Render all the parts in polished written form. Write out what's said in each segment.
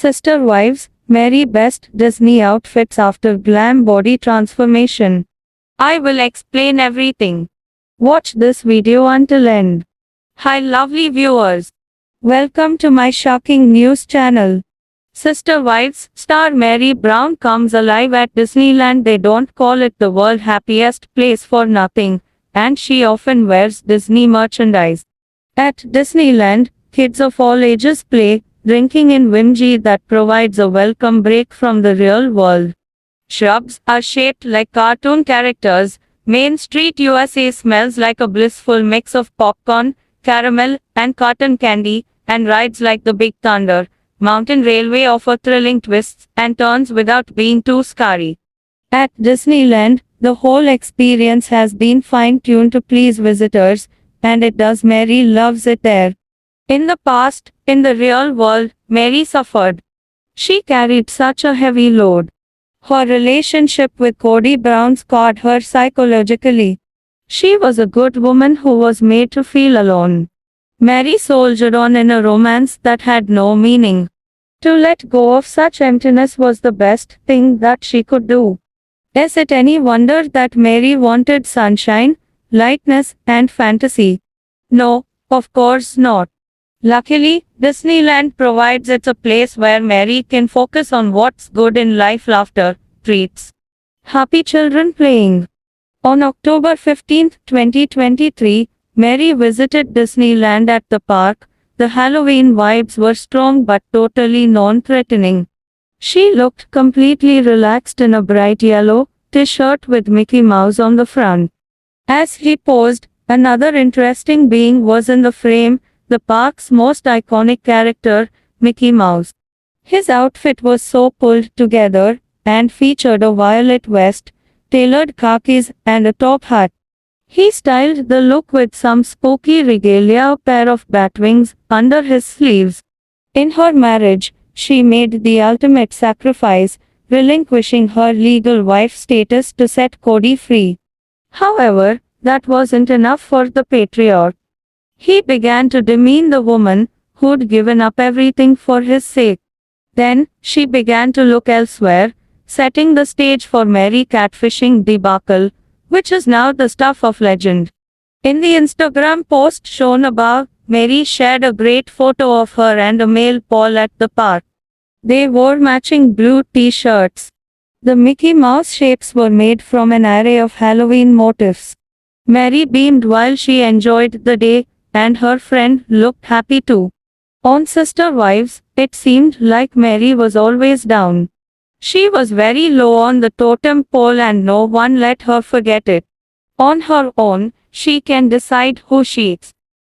Sister Wives, Mary best Disney outfits after glam body transformation. I will explain everything. Watch this video until end. Hi lovely viewers. Welcome to my shocking news channel. Sister Wives star Mary Brown comes alive at Disneyland. They don't call it the world happiest place for nothing, and she often wears Disney merchandise. At Disneyland, kids of all ages play, drinking in whimsy that provides a welcome break from the real world. Shrubs are shaped like cartoon characters. Main Street USA smells like a blissful mix of popcorn, caramel, and cotton candy, and rides like the Big Thunder Mountain Railway offer thrilling twists and turns without being too scary. At Disneyland, the whole experience has been fine-tuned to please visitors, and it does. Mary loves it there. In the past, in the real world, Mary suffered. She carried such a heavy load. Her relationship with Cody Brown scarred her psychologically. She was a good woman who was made to feel alone. Mary soldiered on in a romance that had no meaning. To let go of such emptiness was the best thing that she could do. Is it any wonder that Mary wanted sunshine, lightness, and fantasy? No, of course not. Luckily, Disneyland provides it a place where Mary can focus on what's good in life: laughter, treats, happy children playing. On October 15, 2023, Mary visited Disneyland at the park. The Halloween vibes were strong but totally non-threatening. She looked completely relaxed in a bright yellow t-shirt with Mickey Mouse on the front. As he posed, another interesting being was in the frame, the park's most iconic character, Mickey Mouse. His outfit was so pulled together, and featured a violet vest, tailored khakis, and a top hat. He styled the look with some spooky regalia, a pair of bat wings under his sleeves. In her marriage, she made the ultimate sacrifice, relinquishing her legal wife status to set Cody free. However, that wasn't enough for the patriarch. He began to demean the woman who'd given up everything for his sake. Then, she began to look elsewhere, setting the stage for Mary catfishing debacle, which is now the stuff of legend. In the Instagram post shown above, Mary shared a great photo of her and a male Paul at the park. They wore matching blue t-shirts. The Mickey Mouse shapes were made from an array of Halloween motifs. Mary beamed while she enjoyed the day, and her friend looked happy too. On Sister Wives, it seemed like Mary was always down. She was very low on the totem pole and no one let her forget it. On her own, she can decide who she is.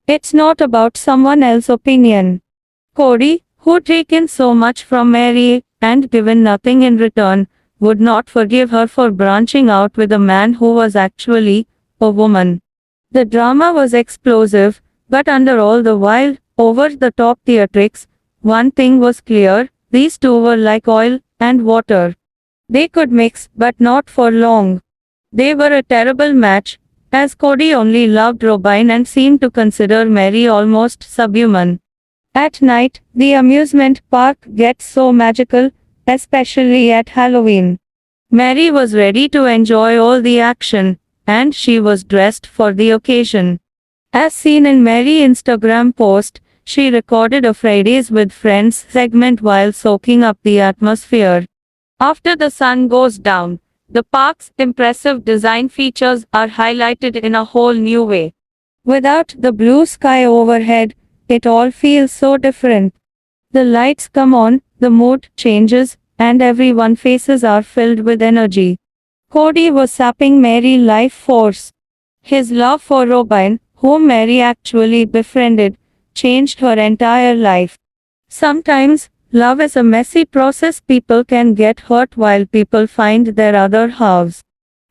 It's not about someone else's opinion. Cody, who'd taken so much from Mary, and given nothing in return, would not forgive her for branching out with a man who was actually a woman. The drama was explosive, but under all the wild, over-the-top theatrics, one thing was clear: these two were like oil and water. They could mix, but not for long. They were a terrible match, as Cody only loved Robin and seemed to consider Mary almost subhuman. At night, the amusement park gets so magical, especially at Halloween. Mary was ready to enjoy all the action, and she was dressed for the occasion. As seen in Mary's Instagram post, she recorded a Fridays with Friends segment while soaking up the atmosphere. After the sun goes down, the park's impressive design features are highlighted in a whole new way. Without the blue sky overhead, it all feels so different. The lights come on, the mood changes, and everyone's faces are filled with energy. Cody was sapping Mary's life force. His love for Robin, whom Mary actually befriended, changed her entire life. Sometimes, love is a messy process. People can get hurt while people find their other halves.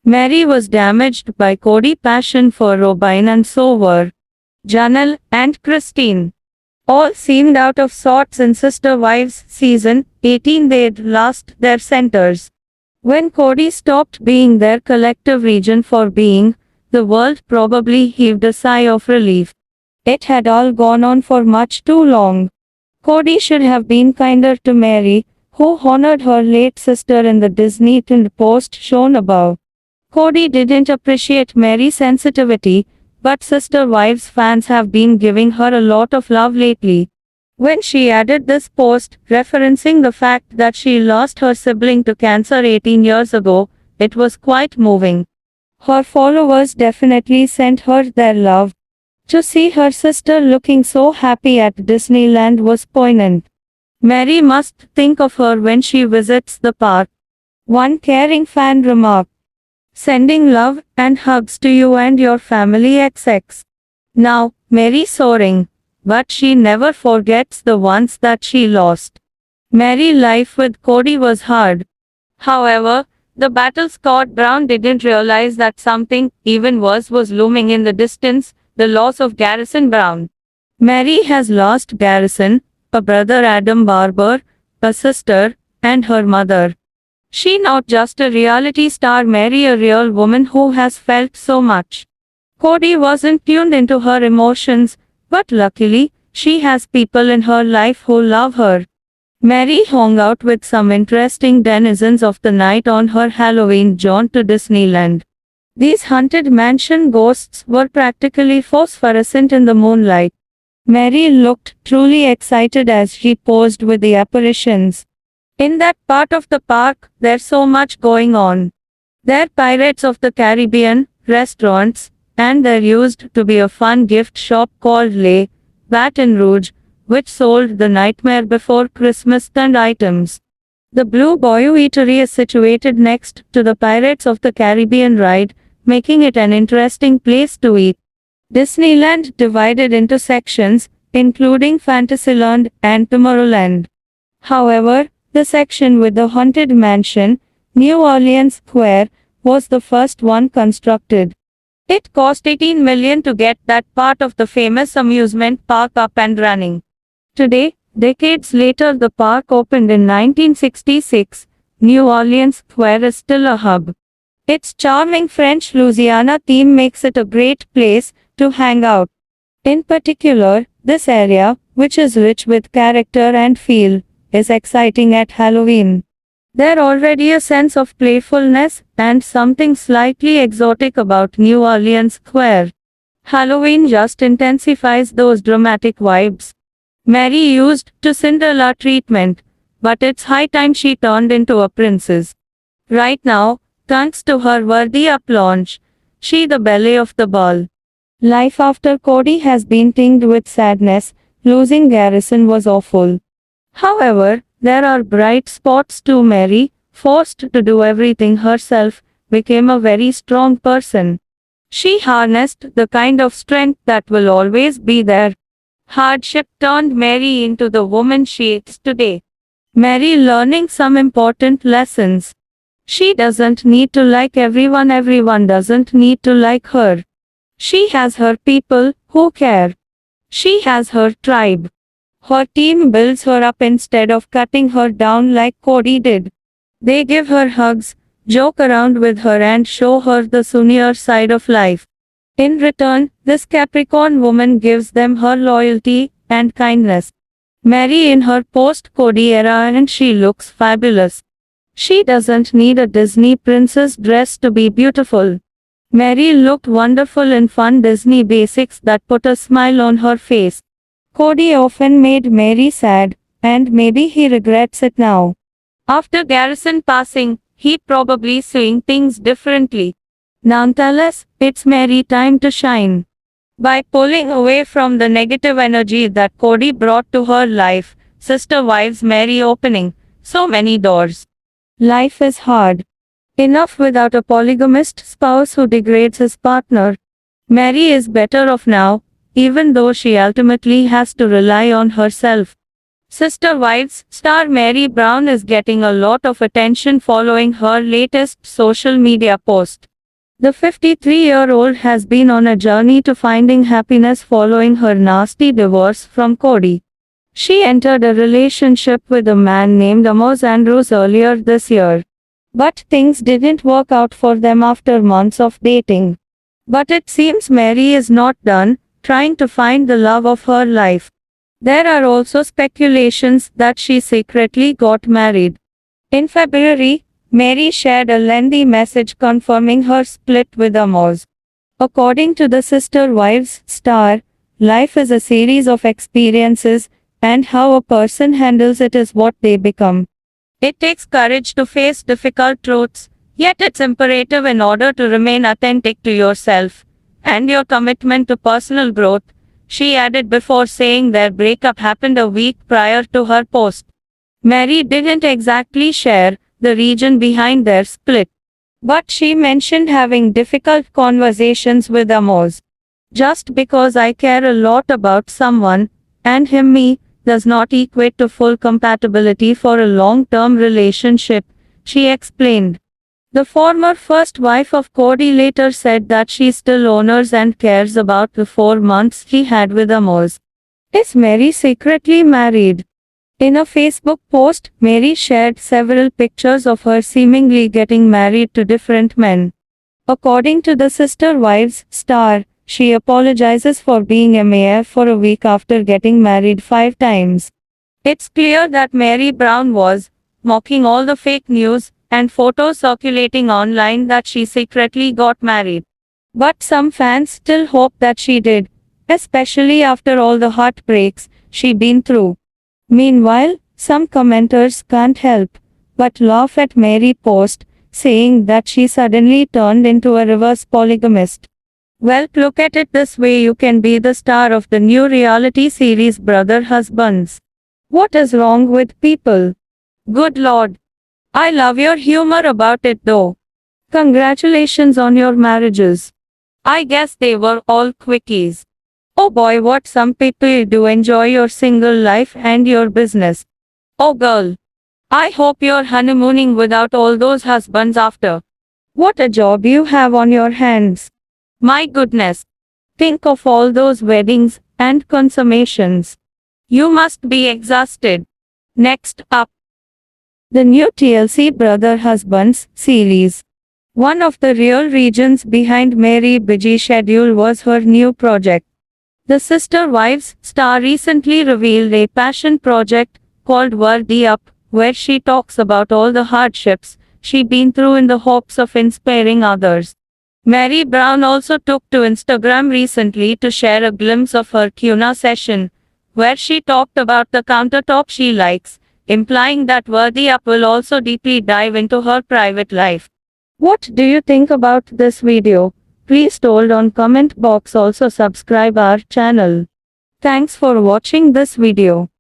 Mary was damaged by Cody's passion for Robin, and so were Janelle and Christine. All seemed out of sorts in Sister Wives season 18. They'd lost their centers. When Cody stopped being their collective region for being, the world probably heaved a sigh of relief. It had all gone on for much too long. Cody should have been kinder to Mary, who honored her late sister in the Disney-themed post shown above. Cody didn't appreciate Mary's sensitivity, but Sister Wives fans have been giving her a lot of love lately. When she added this post, referencing the fact that she lost her sibling to cancer 18 years ago, it was quite moving. Her followers definitely sent her their love. To see her sister looking so happy at Disneyland was poignant. Mary must think of her when she visits the park. One caring fan remarked. Sending love and hugs to you and your family XX. Now, Mary soaring. But she never forgets the ones that she lost. Mary's life with Cody was hard. However, the battle Scott Brown didn't realize that something even worse was looming in the distance, the loss of Garrison Brown. Mary has lost Garrison, a brother Adam Barber, a sister, and her mother. She not just a reality star, Mary a real woman who has felt so much. Cody wasn't tuned into her emotions, but luckily, she has people in her life who love her. Mary hung out with some interesting denizens of the night on her Halloween jaunt to Disneyland. These haunted mansion ghosts were practically phosphorescent in the moonlight. Mary looked truly excited as she posed with the apparitions. In that part of the park, there's so much going on. There are Pirates of the Caribbean, restaurants, and there used to be a fun gift shop called Le Baton Rouge, which sold the Nightmare Before Christmas themed items. The Blue Bayou Eatery is situated next to the Pirates of the Caribbean ride, making it an interesting place to eat. Disneyland divided into sections, including Fantasyland and Tomorrowland. However, the section with the Haunted Mansion, New Orleans Square, was the first one constructed. It cost $18 million to get that part of the famous amusement park up and running. Today, decades later, the park opened in 1966, New Orleans Square is still a hub. Its charming French Louisiana theme makes it a great place to hang out. In particular, this area, which is rich with character and feel, is exciting at Halloween. There's already a sense of playfulness and something slightly exotic about New Orleans Square. Halloween just intensifies those dramatic vibes. Mary used to Cinderella treatment, but it's high time she turned into a princess. Right now, thanks to her worthy up launch, she the belle of the ball. Life after Cody has been tinged with sadness. Losing Garrison was awful. However, there are bright spots too. Mary, forced to do everything herself, became a very strong person. She harnessed the kind of strength that will always be there. Hardship turned Mary into the woman she is today. Mary learning some important lessons. She doesn't need to like everyone doesn't need to like her. She has her people who care. She has her tribe. Her team builds her up instead of cutting her down like Cody did. They give her hugs, joke around with her and show her the sunnier side of life. In return, this Capricorn woman gives them her loyalty and kindness. Mary in her post-Cody era and she looks fabulous. She doesn't need a Disney princess dress to be beautiful. Mary looked wonderful in fun Disney basics that put a smile on her face. Cody often made Mary sad, and maybe he regrets it now. After Garrison passing, he'd probably seeing things differently. Nonetheless, it's Mary time to shine. By pulling away from the negative energy that Cody brought to her life, Sister Wives Mary opening so many doors. Life is hard. Enough without a polygamist spouse who degrades his partner. Mary is better off now, even though she ultimately has to rely on herself. Sister Wives star Mary Brown is getting a lot of attention following her latest social media post. The 53-year-old has been on a journey to finding happiness following her nasty divorce from Cody. She entered a relationship with a man named Amos Andrews earlier this year. But things didn't work out for them after months of dating. But it seems Mary is not done trying to find the love of her life. There are also speculations that she secretly got married. In February, Mary shared a lengthy message confirming her split with Amos. According to the Sister Wives star, life is a series of experiences, and how a person handles it is what they become. It takes courage to face difficult truths, yet it's imperative in order to remain authentic to yourself and your commitment to personal growth, she added before saying their breakup happened a week prior to her post. Mary didn't exactly share the reason behind their split, but she mentioned having difficult conversations with Amos. Just because I care a lot about someone, and him me, does not equate to full compatibility for a long-term relationship, she explained. The former first wife of Cody later said that she still honors and cares about the 4 months he had with Amos. Is Mary secretly married? In a Facebook post, Mary shared several pictures of her seemingly getting married to different men. According to the Sister Wives star, she apologizes for being MIA for a week after getting married 5 times. It's clear that Mary Brown was mocking all the fake news and photos circulating online that she secretly got married. But some fans still hope that she did, especially after all the heartbreaks she's been through. Meanwhile, some commenters can't help but laugh at Mary post, saying that she suddenly turned into a reverse polygamist. Well, look at it this way, you can be the star of the new reality series Brother Husbands. What is wrong with people? Good Lord. I love your humor about it though. Congratulations on your marriages. I guess they were all quickies. Oh boy, what some people do enjoy your single life and your business. Oh girl. I hope you're honeymooning without all those husbands after. What a job you have on your hands. My goodness. Think of all those weddings and consummations. You must be exhausted. Next up. The new TLC Brother Husbands series. One of the real reasons behind Mary Busy schedule was her new project. The Sister Wives star recently revealed a passion project called Worthy Up, where she talks about all the hardships she's been through in the hopes of inspiring others. Mary Brown also took to Instagram recently to share a glimpse of her Cuna session, where she talked about the countertop she likes, implying that Worthy Up will also deeply dive into her private life. What do you think about this video? Please told on comment box, also subscribe our channel. Thanks for watching this video.